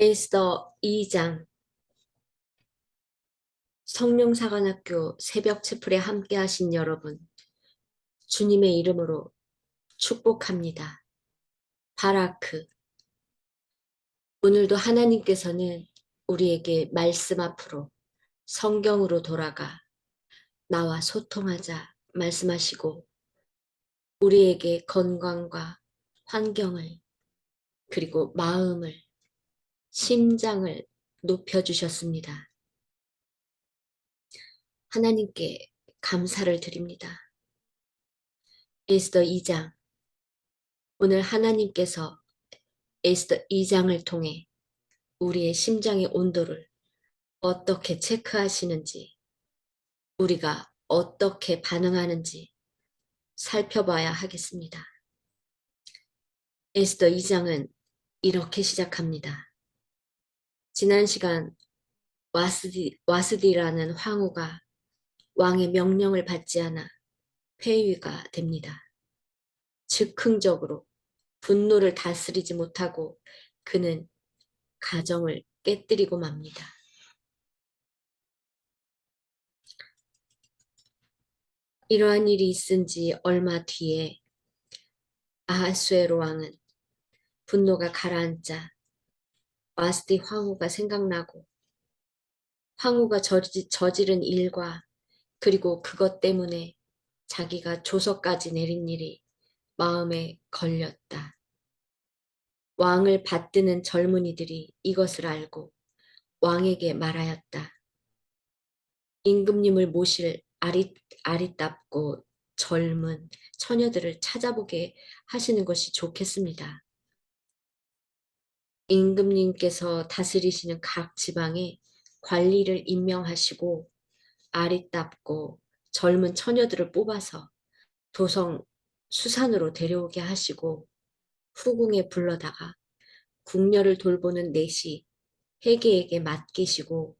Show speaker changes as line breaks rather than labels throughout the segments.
에스더 2장 성령사관학교 새벽 채플에 함께 하신 여러분, 주님의 이름으로 축복합니다. 바라크. 오늘도 하나님께서는 우리에게 말씀 앞으로 성경으로 돌아가 나와 소통하자 말씀하시고 우리에게 건강과 환경을 그리고 마음을 심장을 높여주셨습니다. 하나님께 감사를 드립니다. 에스더 2장. 오늘 하나님께서 에스더 2장을 통해 우리의 심장의 온도를 어떻게 체크하시는지, 우리가 어떻게 반응하는지 살펴봐야 하겠습니다. 에스더 2장은 이렇게 시작합니다. 지난 시간 와스디라는 황후가 왕의 명령을 받지 않아 폐위가 됩니다. 즉흥적으로 분노를 다스리지 못하고 그는 가정을 깨뜨리고 맙니다. 이러한 일이 있은 지 얼마 뒤에 아하수에로 왕은 분노가 가라앉자 와스디 황후가 생각나고 황후가 저지른 일과 그리고 그것 때문에 자기가 조서까지 내린 일이 마음에 걸렸다. 왕을 받드는 젊은이들이 이것을 알고 왕에게 말하였다. 임금님을 모실 아리답고 젊은 처녀들을 찾아보게 하시는 것이 좋겠습니다. 임금님께서 다스리시는 각 지방에 관리를 임명하시고 아리답고 젊은 처녀들을 뽑아서 도성 수산으로 데려오게 하시고 후궁에 불러다가 궁녀를 돌보는 내시 해계에게 맡기시고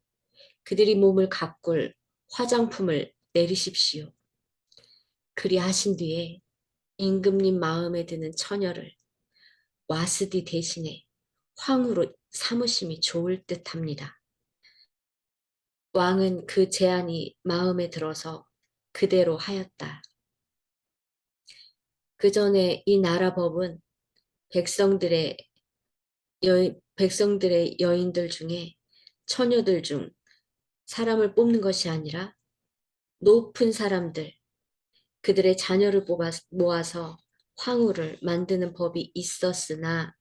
그들이 몸을 가꿀 화장품을 내리십시오. 그리하신 뒤에 임금님 마음에 드는 처녀를 와스디 대신에 황후로 삼으심이 좋을 듯합니다. 왕은 그 제안이 마음에 들어서 그대로 하였다. 그 전에 이 나라 법은 백성들의 여인들 중에 처녀들 중 사람을 뽑는 것이 아니라 높은 사람들, 그들의 자녀를 모아서 황후를 만드는 법이 있었으나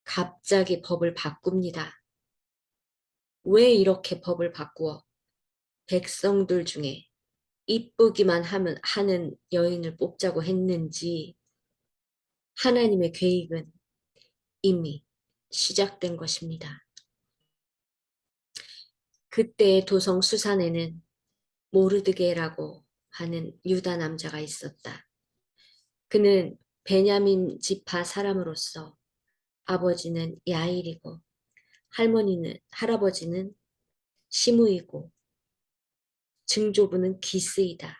갑자기 법을 바꿉니다. 왜 이렇게 법을 바꾸어 백성들 중에 이쁘기만 하는 여인을 뽑자고 했는지 하나님의 계획은 이미 시작된 것입니다. 그때의 도성 수산에는 모르드게라고 하는 유다 남자가 있었다. 그는 베냐민 지파 사람으로서 아버지는 야일이고 할아버지는 시므이고 증조부는 기스이다.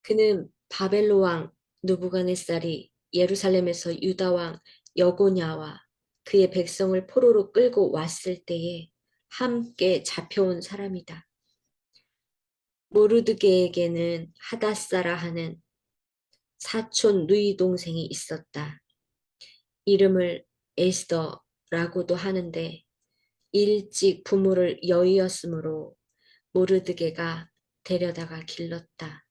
그는 바벨로 왕 느부갓네살이 예루살렘에서 유다 왕 여고냐와 그의 백성을 포로로 끌고 왔을 때에 함께 잡혀온 사람이다. 모르드게에게는 하닷사라 하는 사촌 누이 동생이 있었다. 이름을 에스더라고도 하는데 일찍 부모를 여의었으므로 모르드게가 데려다가 길렀다.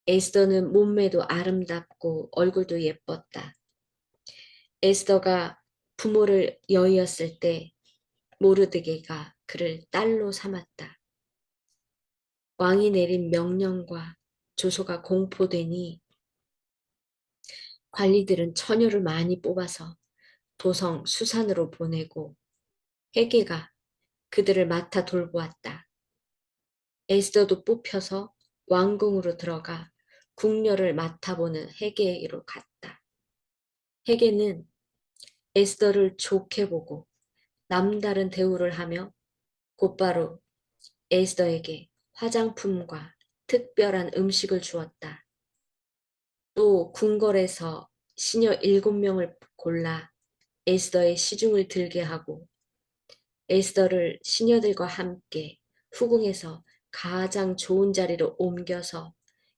에스더는 몸매도 아름답고 얼굴도 예뻤다. 에스더가 부모를 여의었을 때 모르드게가 그를 딸로 삼았다. 왕이 내린 명령과 조서가 공포되니 관리들은 처녀를 많이 뽑아서 도성 수산으로 보내고 헤게가 그들을 맡아 돌보았다. 에스더도 뽑혀서 왕궁으로 들어가 궁녀를 맡아보는 헤게로 갔다. 헤게는 에스더를 좋게 보고 남다른 대우를 하며 곧바로 에스더에게 화장품과 특별한 음식을 주었다. 또 궁궐에서 시녀 7명을 골라 에스더의 시중을 들게 하고 에스더를 시녀들과 함께 후궁에서 가장 좋은 자리로 옮겨서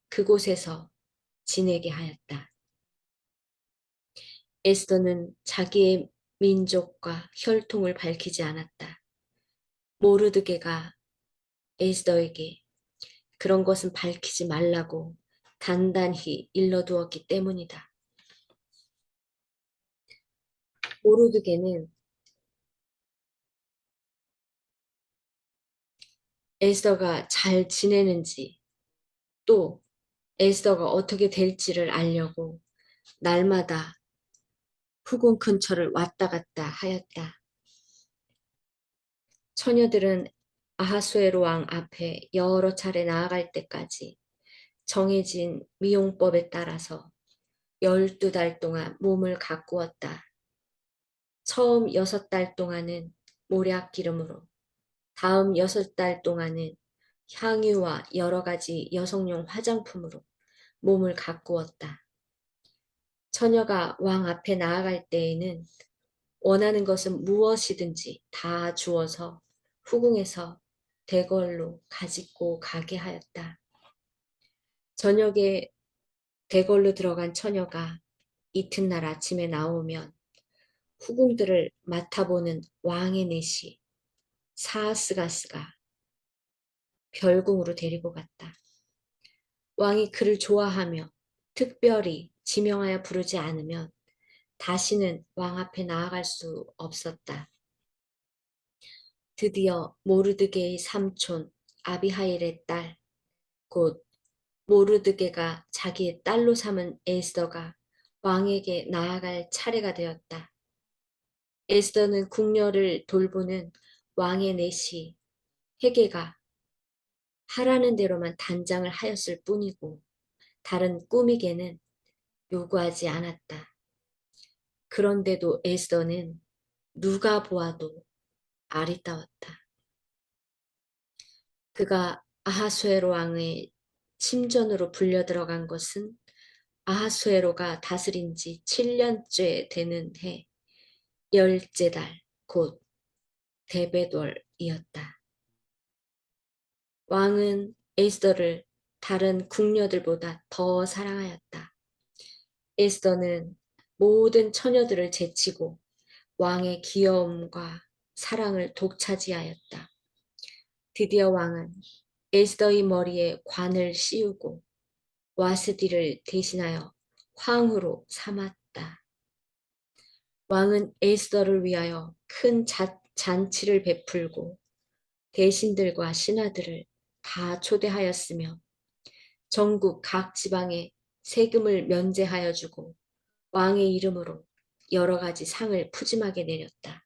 그곳에서 지내게 하였다. 에스더는 자기의 민족과 혈통을 밝히지 않았다. 모르드게가 에스더에게 그런 것은 밝히지 말라고 단단히 일러두었기 때문이다. 모르드게는 에스더가 잘 지내는지 또 에스더가 어떻게 될지를 알려고 날마다 후궁 근처를 왔다 갔다 하였다. 처녀들은 아하수에로 왕 앞에 여러 차례 나아갈 때까지 정해진 미용법에 따라서 12달 동안 몸을 가꾸었다. 처음 6달 동안은 모략 기름으로, 다음 6달 동안은 향유와 여러 가지 여성용 화장품으로 몸을 가꾸었다. 처녀가 왕 앞에 나아갈 때에는 원하는 것은 무엇이든지 다 주어서 후궁에서 대궐로 가지고 가게 하였다. 저녁에 대궐로 들어간 처녀가 이튿날 아침에 나오면 후궁들을 맡아보는 왕의 내시 사스가스가 별궁으로 데리고 갔다. 왕이 그를 좋아하며 특별히 지명하여 부르지 않으면 다시는 왕 앞에 나아갈 수 없었다. 드디어 모르드게의 삼촌 아비하일의 딸, 곧 모르드게가 자기의 딸로 삼은 에스더가 왕에게 나아갈 차례가 되었다. 에스더는 궁녀를 돌보는 왕의 내시 헤게가 하라는 대로만 단장을 하였을 뿐이고 다른 꾸미개는 요구하지 않았다. 그런데도 에스더는 누가 보아도 아리따웠다. 그가 아하수에로 왕의 침전으로 불려 들어간 것은 아하수에로가 다스린 지 7년째 되는 해 열째 달 곧 데베돌이었다. 왕은 에스더를 다른 궁녀들보다 더 사랑하였다. 에스더는 모든 처녀들을 제치고 왕의 귀여움과 사랑을 독차지하였다. 드디어 왕은 에스더의 머리에 관을 씌우고 와스디를 대신하여 황후로 삼았다. 왕은 에스더를 위하여 큰 잔치를 베풀고 대신들과 신하들을 다 초대하였으며 전국 각 지방에 세금을 면제하여 주고 왕의 이름으로 여러 가지 상을 푸짐하게 내렸다.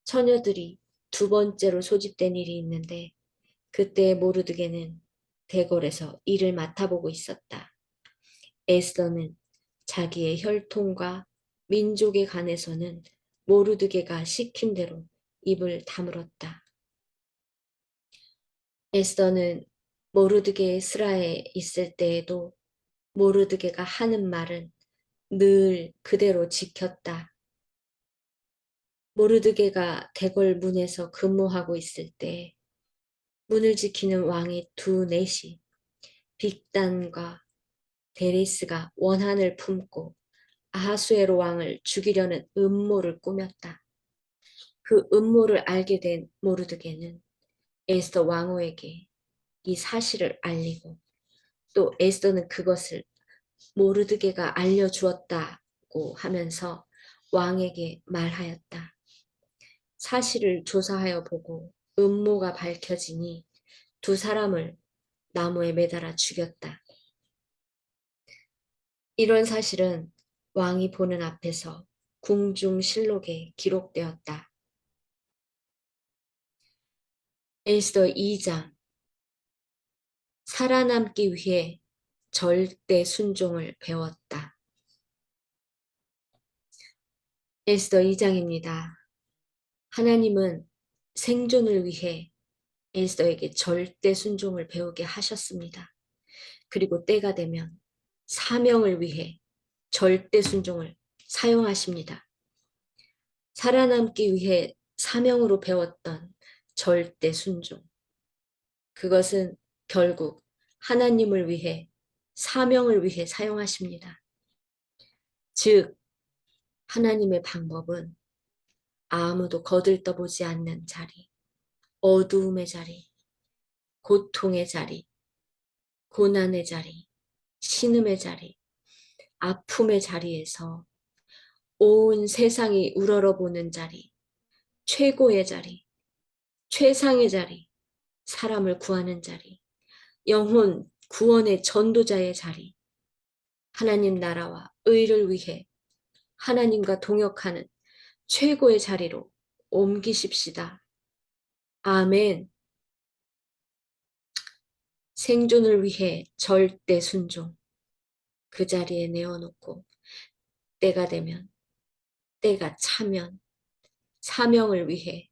처녀들이 두 번째로 소집된 일이 있는데 그때 모르드게는 대궐에서 일을 맡아보고 있었다. 에스더는 자기의 혈통과 민족에 관해서는 모르드게가 시킨 대로 입을 다물었다. 에스더는 모르드게의 스라에 있을 때에도 모르드게가 하는 말은 늘 그대로 지켰다. 모르드게가 대궐 문에서 근무하고 있을 때 문을 지키는 왕의 두 넷이 빅단과 데리스가 원한을 품고 아하수에로 왕을 죽이려는 음모를 꾸몄다. 그 음모를 알게 된 모르드게는 에스더 왕후에게 이 사실을 알리고 또 에스더는 그것을 모르드게가 알려주었다고 하면서 왕에게 말하였다. 사실을 조사하여 보고 음모가 밝혀지니 두 사람을 나무에 매달아 죽였다. 이런 사실은 왕이 보는 앞에서 궁중실록에 기록되었다. 에스더 2장 살아남기 위해 절대 순종을 배웠다. 에스더 2장입니다. 하나님은 생존을 위해 에스더에게 절대 순종을 배우게 하셨습니다. 그리고 때가 되면 사명을 위해 절대 순종을 사용하십니다. 살아남기 위해 사명으로 배웠던 절대 순종. 그것은 결국 하나님을 위해, 사명을 위해 사용하십니다. 즉, 하나님의 방법은 아무도 거들떠보지 않는 자리, 어두움의 자리, 고통의 자리, 고난의 자리, 신음의 자리, 아픔의 자리에서 온 세상이 우러러보는 자리, 최고의 자리, 최상의 자리, 사람을 구하는 자리, 영혼 구원의 전도자의 자리, 하나님 나라와 의를 위해 하나님과 동역하는 최고의 자리로 옮기십시다. 아멘. 생존을 위해 절대 순종. 그 자리에 내어놓고 때가 되면, 때가 차면 사명을 위해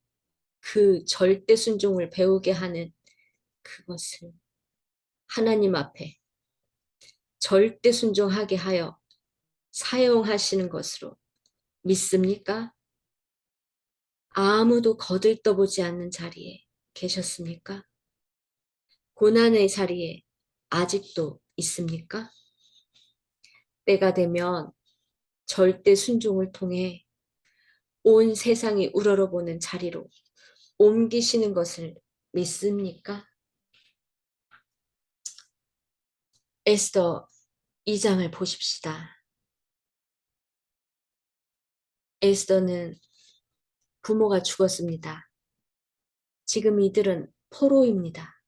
그 절대 순종을 배우게 하는 그것을 하나님 앞에 절대 순종하게 하여 사용하시는 것으로 믿습니까? 아무도 거들떠보지 않는 자리에 계셨습니까? 고난의 자리에 아직도 있습니까? 때가 되면 절대 순종을 통해 온 세상이 우러러보는 자리로 옮기시는 것을 믿습니까? 에스더 2장을 보십시다. 에스더는 부모가 죽었습니다. 지금 이들은 포로입니다.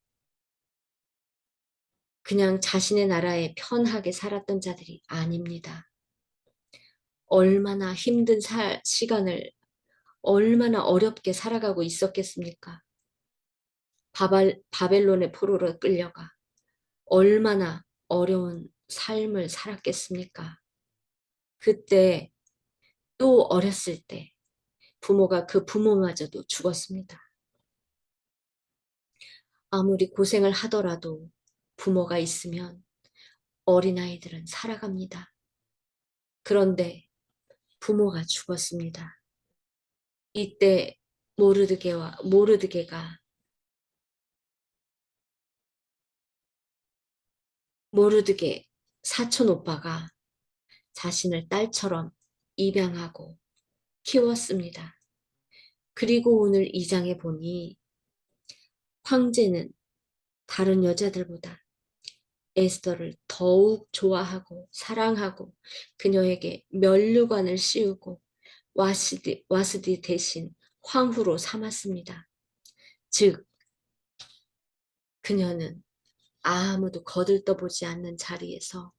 그냥 자신의 나라에 편하게 살았던 자들이 아닙니다. 얼마나 힘든 시간을 얼마나 어렵게 살아가고 있었겠습니까? 바벨론의 포로로 끌려가 얼마나 어려운 삶을 살았겠습니까? 그때 또 어렸을 때 부모가 그 부모마저도 죽었습니다. 아무리 고생을 하더라도 부모가 있으면 어린아이들은 살아갑니다. 그런데 부모가 죽었습니다. 이때 모르드게 사촌 오빠가 자신을 딸처럼 입양하고 키웠습니다. 그리고 오늘 이 장에 보니 황제는 다른 여자들보다 에스더를 더욱 좋아하고 사랑하고 그녀에게 면류관을 씌우고 와스디 대신 황후로 삼았습니다. 즉, 그녀는 아무도 거들떠보지 않는 자리에서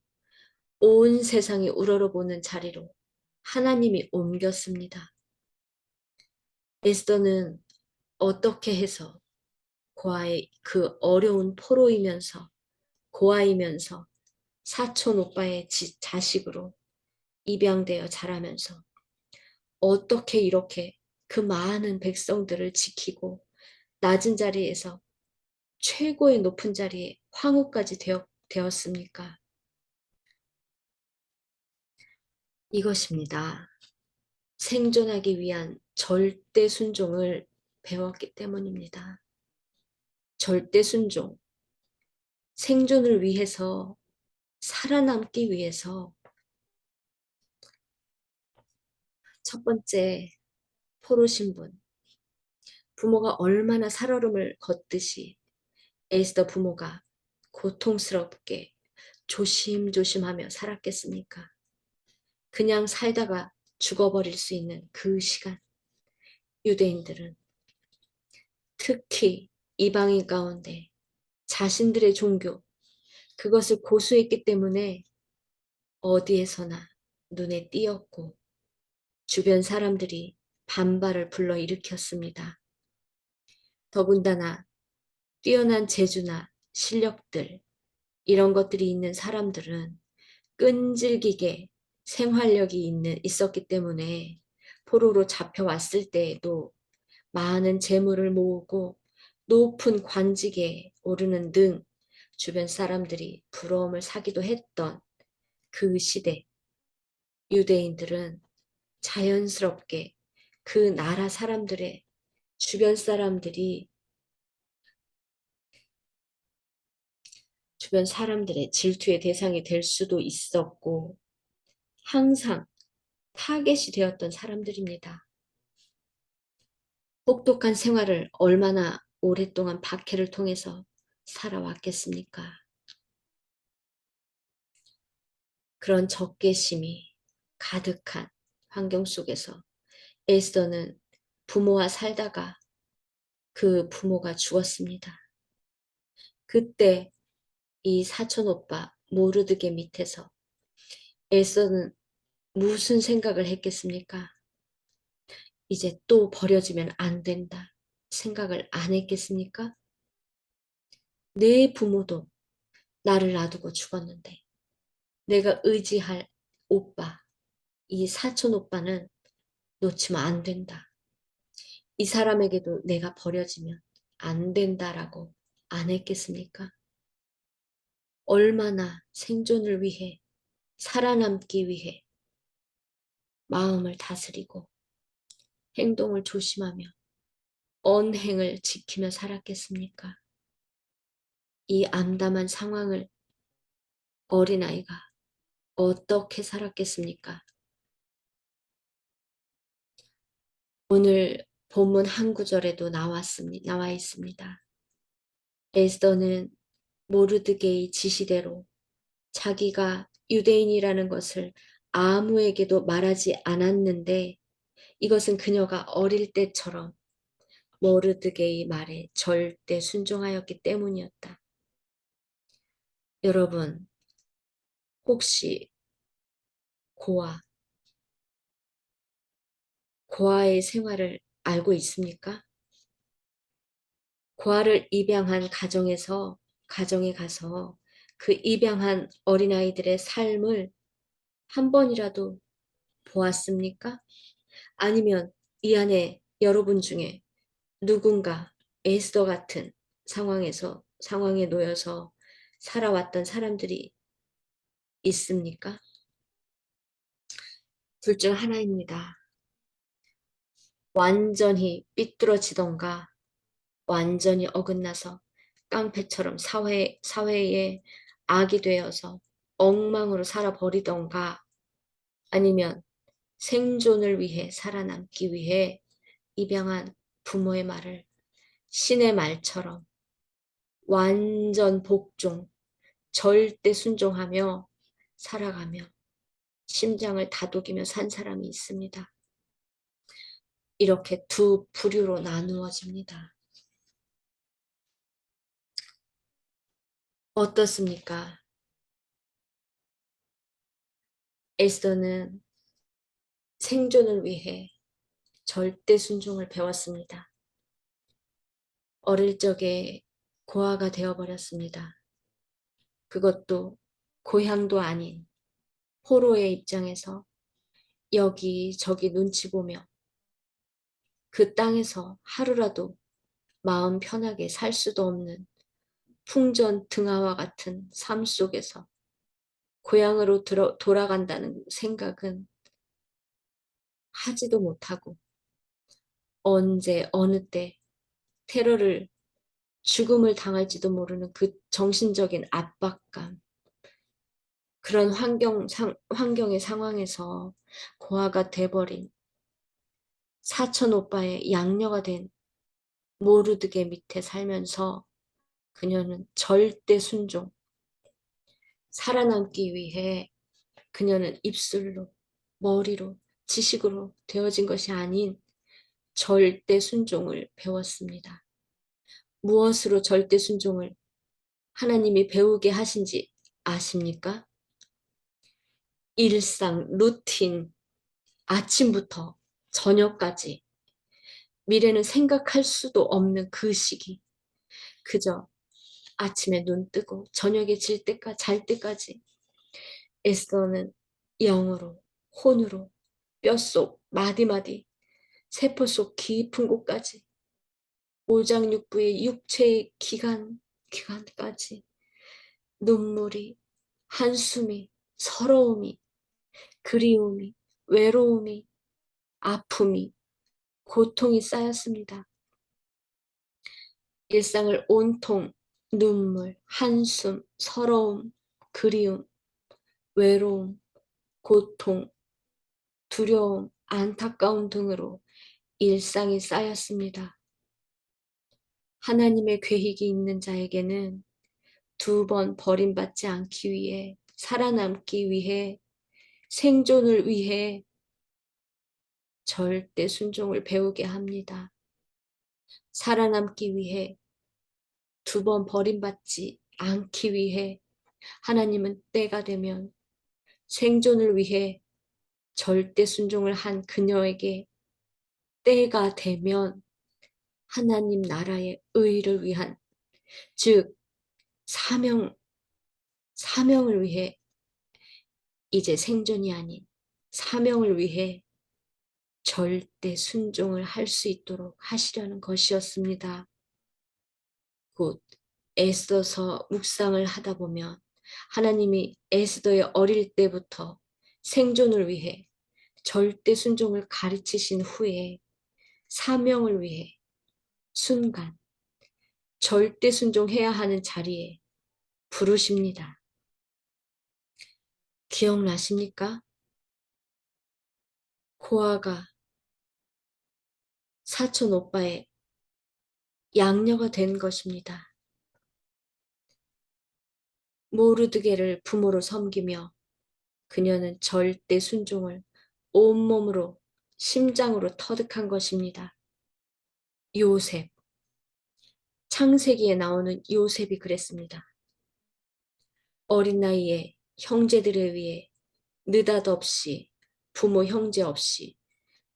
온 세상이 우러러보는 자리로 하나님이 옮겼습니다. 에스더는 어떻게 해서 고아의 그 어려운 포로이면서 고아이면서 사촌 오빠의 자식으로 입양되어 자라면서 어떻게 이렇게 그 많은 백성들을 지키고 낮은 자리에서 최고의 높은 자리에 황후까지 되었습니까? 이것입니다. 생존하기 위한 절대 순종을 배웠기 때문입니다. 절대 순종. 생존을 위해서, 살아남기 위해서 첫 번째 포로 신분. 부모가 얼마나 살얼음을 걷듯이 에스더 부모가 고통스럽게 조심조심하며 살았겠습니까? 그냥 살다가 죽어버릴 수 있는 그 시간, 유대인들은 특히 이방인 가운데 자신들의 종교, 그것을 고수했기 때문에 어디에서나 눈에 띄었고 주변 사람들이 반발을 불러일으켰습니다. 더군다나 뛰어난 재주나 실력들, 이런 것들이 있는 사람들은 끈질기게 생활력이 있었기 때문에 포로로 잡혀왔을 때에도 많은 재물을 모으고 높은 관직에 오르는 등 주변 사람들이 부러움을 사기도 했던 그 시대, 유대인들은 자연스럽게 그 나라 사람들의 주변 사람들의 질투의 대상이 될 수도 있었고 항상 타겟이 되었던 사람들입니다. 혹독한 생활을 얼마나 오랫동안 박해를 통해서 살아왔겠습니까? 그런 적개심이 가득한 환경 속에서 에스더는 부모와 살다가 그 부모가 죽었습니다. 그때 이 사촌 오빠 모르드게 밑에서 에스더는 무슨 생각을 했겠습니까? 이제 또 버려지면 안 된다 생각을 안 했겠습니까? 내 부모도 나를 놔두고 죽었는데 내가 의지할 오빠, 이 사촌 오빠는 놓치면 안 된다. 이 사람에게도 내가 버려지면 안 된다라고 안 했겠습니까? 얼마나 생존을 위해, 살아남기 위해 마음을 다스리고 행동을 조심하며 언행을 지키며 살았겠습니까? 이 암담한 상황을 어린아이가 어떻게 살았겠습니까? 오늘 본문 한 구절에도 나와 있습니다. 에스더는 모르드게의 지시대로 자기가 유대인이라는 것을 아무에게도 말하지 않았는데 이것은 그녀가 어릴 때처럼 모르드게의 말에 절대 순종하였기 때문이었다. 여러분, 혹시 고아, 고아의 생활을 알고 있습니까? 고아를 입양한 가정에 가서 그 입양한 어린아이들의 삶을 한 번이라도 보았습니까? 아니면 이 안에 여러분 중에 누군가 에스더 같은 상황에 놓여서 살아왔던 사람들이 있습니까? 둘 중 하나입니다. 완전히 삐뚤어지던가 완전히 어긋나서 깡패처럼 사회에 악이 되어서 엉망으로 살아버리던가 아니면 생존을 위해 살아남기 위해 입양한 부모의 말을 신의 말처럼 완전 복종, 절대 순종하며 살아가며 심장을 다독이며 산 사람이 있습니다. 이렇게 두 부류로 나누어집니다. 어떻습니까? 에스더는 생존을 위해 절대 순종을 배웠습니다. 어릴 적에 고아가 되어버렸습니다. 그것도 고향도 아닌 포로의 입장에서 여기저기 눈치 보며 그 땅에서 하루라도 마음 편하게 살 수도 없는 풍전등화와 같은 삶 속에서 고향으로 돌아간다는 생각은 하지도 못하고 언제 어느 때 테러를 죽음을 당할지도 모르는 그 정신적인 압박감 그런 환경의 상황에서 고아가 돼버린 사촌 오빠의 양녀가 된 모르드게 밑에 살면서 그녀는 절대 순종, 살아남기 위해 그녀는 입술로, 머리로, 지식으로 되어진 것이 아닌 절대 순종을 배웠습니다. 무엇으로 절대 순종을 하나님이 배우게 하신지 아십니까? 일상, 루틴, 아침부터 저녁까지 미래는 생각할 수도 없는 그 시기. 그저 아침에 눈 뜨고 저녁에 잘 때까지 에스더는 영으로, 혼으로, 뼛속, 마디마디, 세포 속 깊은 곳까지 오장육부의 육체의 기관까지 눈물이, 한숨이, 서러움이, 그리움이, 외로움이, 아픔이 고통이 쌓였습니다. 일상을 온통 눈물, 한숨, 서러움, 그리움, 외로움, 고통, 두려움, 안타까움 등으로 일상이 쌓였습니다. 하나님의 계획이 있는 자에게는 2번 버림받지 않기 위해, 살아남기 위해, 생존을 위해 절대 순종을 배우게 합니다. 살아남기 위해, 2번 버림받지 않기 위해 하나님은 때가 되면 생존을 위해 절대 순종을 한 그녀에게 때가 되면 하나님 나라의 의를 위한, 즉 사명을 위해, 이제 생존이 아닌 사명을 위해 절대 순종을 할 수 있도록 하시려는 것이었습니다. 곧 에스더서 묵상을 하다 보면 하나님이 에스더의 어릴 때부터 생존을 위해 절대 순종을 가르치신 후에 사명을 위해 순간 절대 순종해야 하는 자리에 부르십니다. 기억나십니까? 고아가 사촌 오빠의 양녀가 된 것입니다. 모르드게를 부모로 섬기며 그녀는 절대 순종을 온몸으로 심장으로 터득한 것입니다. 요셉, 창세기에 나오는 요셉이 그랬습니다. 어린 나이에 형제들에 의해 느닷없이 부모 형제 없이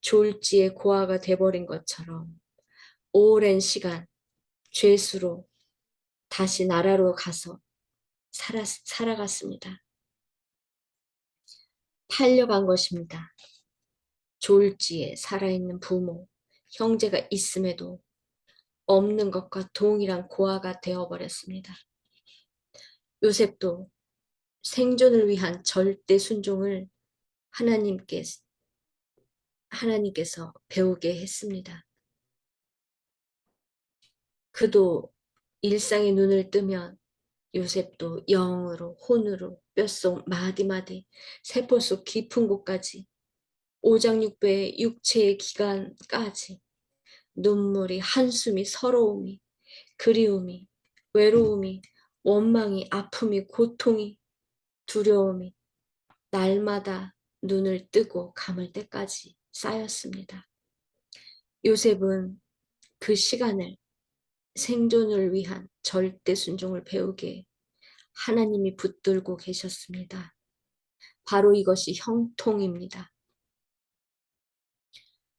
졸지에 고아가 돼버린 것처럼 오랜 시간 죄수로 다시 나라로 가서 살아갔습니다. 팔려간 것입니다. 졸지에 살아있는 부모, 형제가 있음에도 없는 것과 동일한 고아가 되어버렸습니다. 요셉도 생존을 위한 절대 순종을 하나님께서 배우게 했습니다. 그도 일상의 눈을 뜨면 요셉도 영으로, 혼으로, 뼛속 마디마디, 세포 속 깊은 곳까지, 오장육부의 육체의 기관까지 눈물이, 한숨이, 서러움이, 그리움이, 외로움이, 원망이, 아픔이, 고통이, 두려움이 날마다 눈을 뜨고 감을 때까지 쌓였습니다. 요셉은 그 시간을 생존을 위한 절대 순종을 배우게 하나님이 붙들고 계셨습니다. 바로 이것이 형통입니다.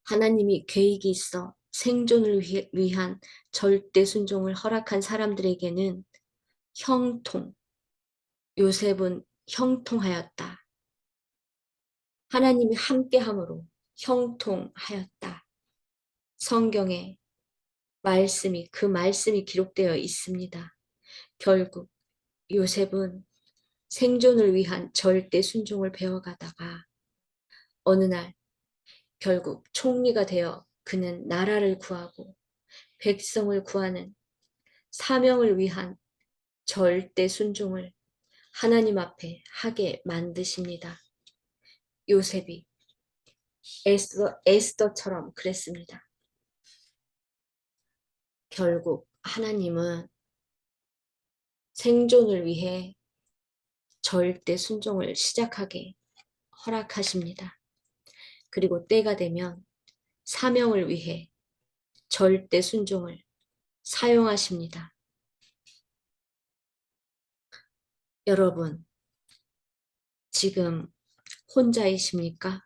하나님이 계획이 있어 생존을 위한 절대 순종을 허락한 사람들에게는 형통, 요셉은 형통하였다. 하나님이 함께함으로 형통하였다. 성경에 그 말씀이 기록되어 있습니다. 결국 요셉은 생존을 위한 절대 순종을 배워가다가 어느 날 결국 총리가 되어 그는 나라를 구하고 백성을 구하는 사명을 위한 절대 순종을 하나님 앞에 하게 만드십니다. 요셉이 에스더처럼 그랬습니다. 결국 하나님은 생존을 위해 절대 순종을 시작하게 허락하십니다. 그리고 때가 되면 사명을 위해 절대 순종을 사용하십니다. 여러분, 지금 혼자이십니까?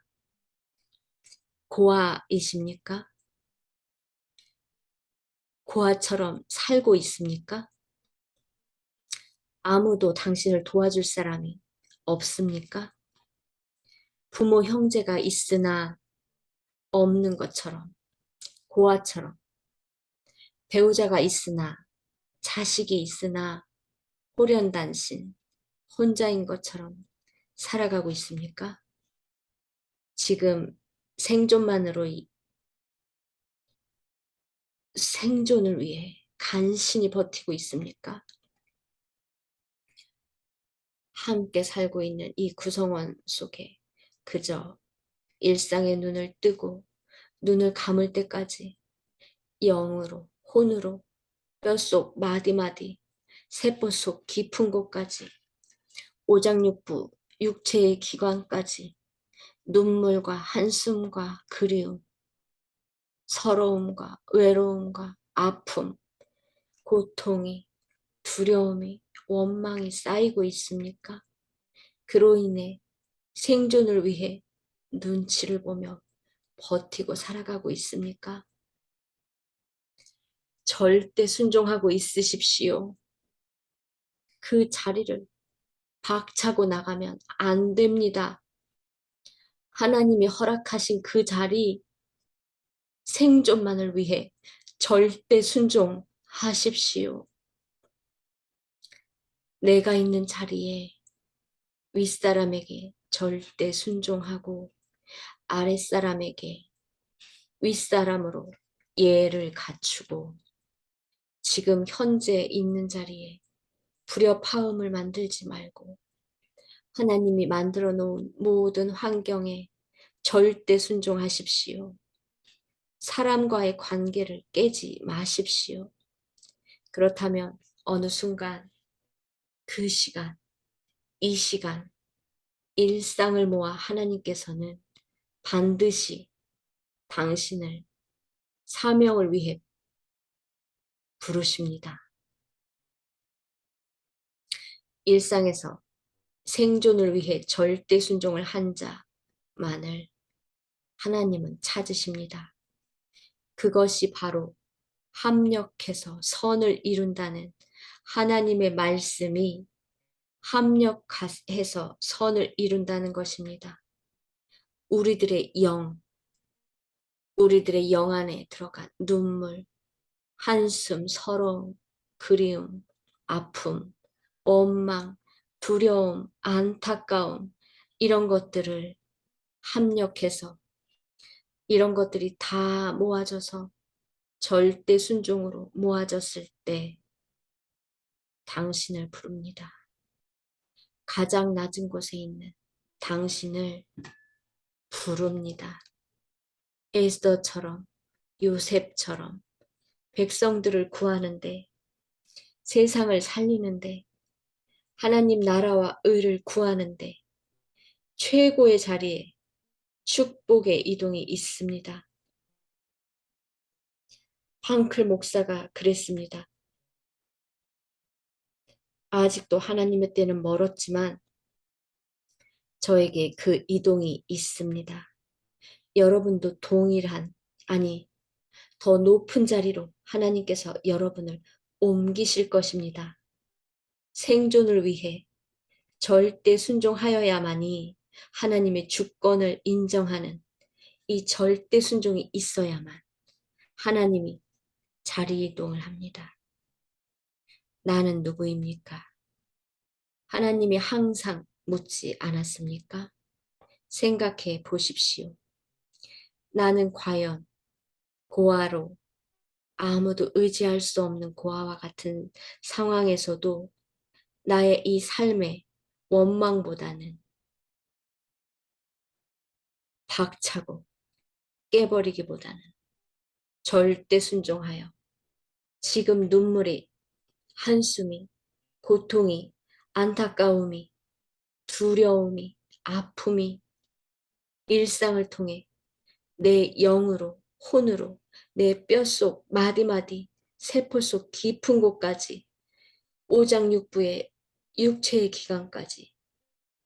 고아이십니까? 고아처럼 살고 있습니까? 아무도 당신을 도와줄 사람이 없습니까? 부모 형제가 있으나 없는 것처럼, 고아처럼, 배우자가 있으나 자식이 있으나 호련단신, 혼자인 것처럼 살아가고 있습니까? 지금 생존만으로 생존을 위해 간신히 버티고 있습니까? 함께 살고 있는 이 구성원 속에 그저 일상의 눈을 뜨고 눈을 감을 때까지 영으로, 혼으로, 뼛속 마디마디, 세포 속 깊은 곳까지, 오장육부, 육체의 기관까지 눈물과 한숨과 그리움, 서러움과 외로움과 아픔, 고통이, 두려움이, 원망이 쌓이고 있습니까? 그로 인해 생존을 위해 눈치를 보며 버티고 살아가고 있습니까? 절대 순종하고 있으십시오. 그 자리를 박차고 나가면 안 됩니다. 하나님이 허락하신 그 자리 생존만을 위해 절대 순종하십시오. 내가 있는 자리에 윗사람에게 절대 순종하고 아랫사람에게 윗사람으로 예를 갖추고 지금 현재 있는 자리에 불협화음을 만들지 말고 하나님이 만들어 놓은 모든 환경에 절대 순종하십시오. 사람과의 관계를 깨지 마십시오. 그렇다면 어느 순간 그 시간, 이 시간, 일상을 모아 하나님께서는 반드시 당신을 사명을 위해 부르십니다. 일상에서 생존을 위해 절대 순종을 한 자만을 하나님은 찾으십니다. 그것이 바로 합력해서 선을 이룬다는 하나님의 말씀이 합력해서 선을 이룬다는 것입니다. 우리들의 영 안에 들어간 눈물, 한숨, 서러움, 그리움, 아픔, 원망, 두려움, 안타까움, 이런 것들을 합력해서 이런 것들이 다 모아져서 절대 순종으로 모아졌을 때 당신을 부릅니다. 가장 낮은 곳에 있는 당신을 부릅니다. 에스더처럼, 요셉처럼 백성들을 구하는데, 세상을 살리는데, 하나님 나라와 의를 구하는데 최고의 자리에 축복의 이동이 있습니다. 방클 목사가 그랬습니다. 아직도 하나님의 때는 멀었지만 저에게 그 이동이 있습니다. 여러분도 동일한, 아니 더 높은 자리로 하나님께서 여러분을 옮기실 것입니다. 생존을 위해 절대 순종하여야만이 하나님의 주권을 인정하는 이 절대 순종이 있어야만 하나님이 자리 이동을 합니다. 나는 누구입니까? 하나님이 항상 묻지 않았습니까? 생각해 보십시오. 나는 과연 고아로 아무도 의지할 수 없는 고아와 같은 상황에서도 나의 이 삶의 원망보다는 박차고 깨버리기보다는 절대 순종하여 지금 눈물이, 한숨이, 고통이, 안타까움이, 두려움이, 아픔이 일상을 통해 내 영으로, 혼으로, 내 뼛속 마디마디, 세포 속 깊은 곳까지, 오장육부의 육체의 기관까지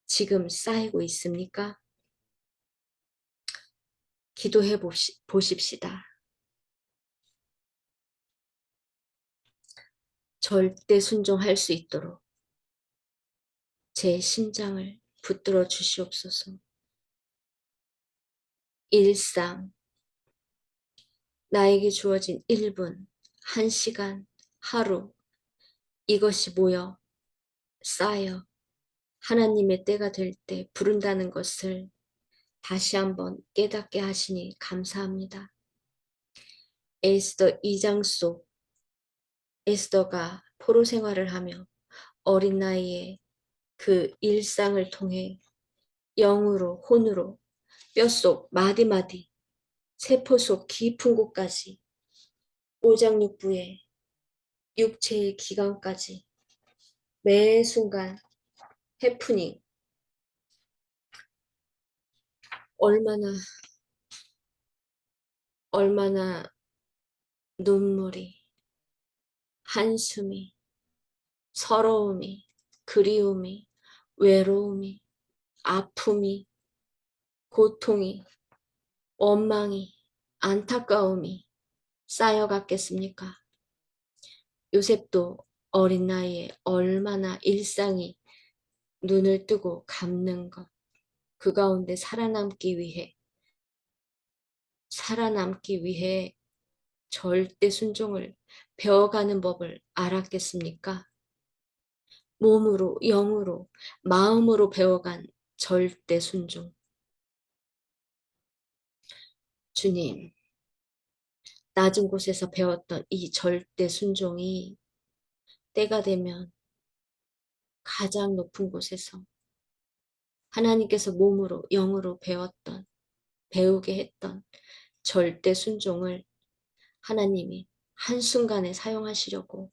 지금 쌓이고 있습니까? 기도해 보십시다. 절대 순종할 수 있도록 제 심장을 붙들어 주시옵소서. 일상, 나에게 주어진 1분, 1시간, 하루, 이것이 모여 쌓여 하나님의 때가 될 때 부른다는 것을 다시 한번 깨닫게 하시니 감사합니다. 에스더 2장 속 에스더가 포로 생활을 하며 어린 나이에 그 일상을 통해 영으로 혼으로 뼛속 마디마디 세포 속 깊은 곳까지 오장육부의 육체의 기관까지 매 순간 해프닝 얼마나 눈물이 한숨이 서러움이 그리움이 외로움이 아픔이 고통이 원망이 안타까움이 쌓여갔겠습니까? 요셉도 어린 나이에 얼마나 일상이 눈을 뜨고 감는 것, 그 가운데 살아남기 위해 절대 순종을 배워가는 법을 알았겠습니까? 몸으로, 영으로, 마음으로 배워간 절대 순종. 주님, 낮은 곳에서 배웠던 이 절대 순종이 때가 되면 가장 높은 곳에서 하나님께서 몸으로, 영으로 배우게 했던 절대 순종을 하나님이 한순간에 사용하시려고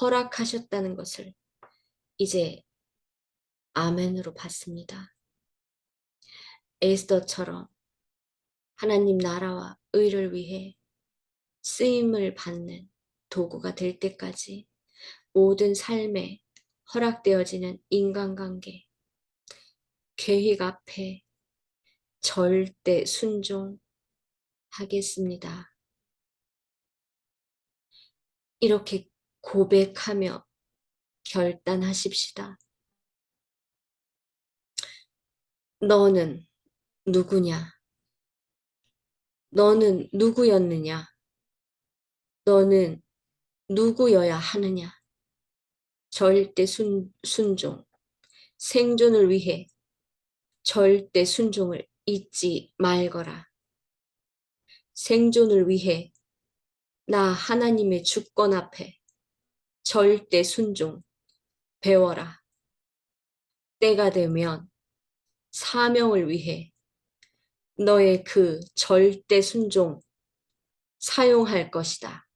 허락하셨다는 것을 이제 아멘으로 받습니다. 에스더처럼 하나님 나라와 의를 위해 쓰임을 받는 도구가 될 때까지 모든 삶에 허락되어지는 인간관계, 계획 앞에 절대 순종하겠습니다. 이렇게 고백하며 결단하십시다. 너는 누구냐? 너는 누구였느냐? 너는 누구여야 하느냐? 절대 순종, 생존을 위해 절대 순종을 잊지 말거라. 생존을 위해 나 하나님의 주권 앞에 절대 순종 배워라. 때가 되면 사명을 위해 너의 그 절대 순종 사용할 것이다.